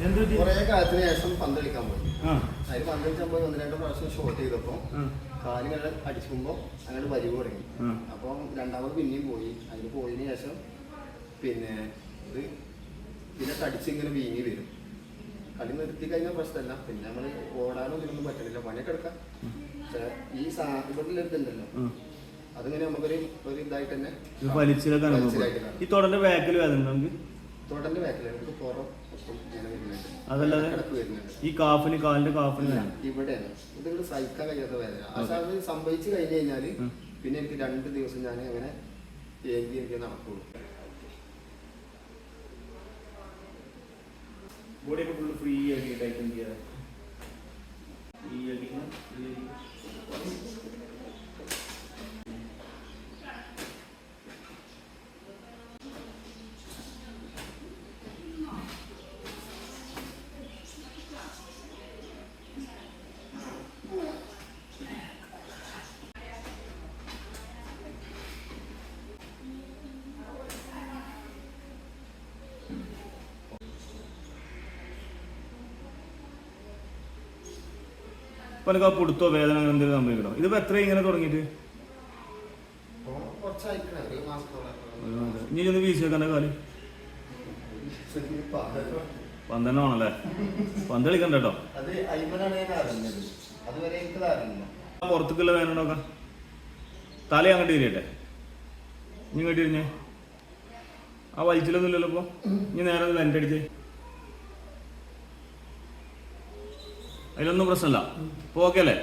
കുറെ കാലത്തിന് ശേഷം പന്ത് കളിക്കാൻ പോയി. അതിന് പന്ത് കളിക്കാൻ പോയി 1-2 പ്രാവശ്യം ഷോട്ട് ചെയ്തപ്പോൾ കാലിങ്ങനെ അടിക്കുമ്പോൾ അങ്ങനെ വലിവ് തുടങ്ങി. അപ്പം രണ്ടാമത് പിന്നെയും പോയി. അതിന് പോയതിന് ശേഷം പിന്നെ ഇതിനെ കടിച്ചിങ്ങനെ വീങ്ങി വരും. കളി നിർത്തി കഴിഞ്ഞാൽ പ്രശ്നമല്ല. പിന്നെ നമ്മൾ ഓടാനോ ഇതിനൊന്നും പറ്റണില്ല, പണിയൊക്കെ എടുക്കാം. പക്ഷെ ഈ ഇവിടെ എടുത്തുണ്ടല്ലോ, അതിങ്ങനെ നമുക്കൊരു ഇതായിട്ട് തന്നെ ഈ തൊടന്റെ ബാക്കിൽ വേദന, തൊടന്റെ ബാക്കിൽ നമുക്ക് പുറം ഇങ്ങനെ വരുന്നുണ്ട്. അതല്ലാതെ ഈ കാഫിന് കാലിന്റെ കാഫിന് ഇവിടെയാണ് ഇതിവിടെ സഹിക്കാൻ കഴിയാത്ത വേദന. പക്ഷെ അത് സംഭവിച്ചു കഴിഞ്ഞു കഴിഞ്ഞാല് പിന്നെ എനിക്ക് 2 ദിവസം ഞാൻ അങ്ങനെ എനിക്ക് നടക്കുള്ളൂ. ബോഡിയൊക്കെ ഫുള്ള് ഫ്രീ ആക്കി ടൈറ്റൻ ചെയ്യാതെ ഫ്രീ ആക്കിക്കണം. ഇപ്പൊ എനിക്ക് ആ പുടുത്തോ വേദന എന്തെങ്കിലും സംഭവിക്കണോ? ഇതിപ്പോ എത്ര ഇങ്ങനെ തുടങ്ങിയിട്ട്? ഇനി ഒന്ന് വീശി വെക്കാൻ്റെ കാല് പന്തണ്ണാണല്ലേ? പന്ത് കളിക്കണ്ട കേട്ടോ. പുറത്തേക്കുള്ള വേദന നോക്കാം. തല അങ്ങോട്ട് തിരിയട്ടെ. ഇനി ഇങ്ങോട്ട് തിരിഞ്ഞേ. ആ വലിച്ചിലൊന്നും ഇല്ലല്ലോ ഇപ്പൊ. ഇനി നേരെ ഒന്ന് വെൻ്റ് അടിച്ചേ. അതിലൊന്നും പ്രശ്നമില്ല. ഇപ്പോൾ ഓക്കെ അല്ലേ?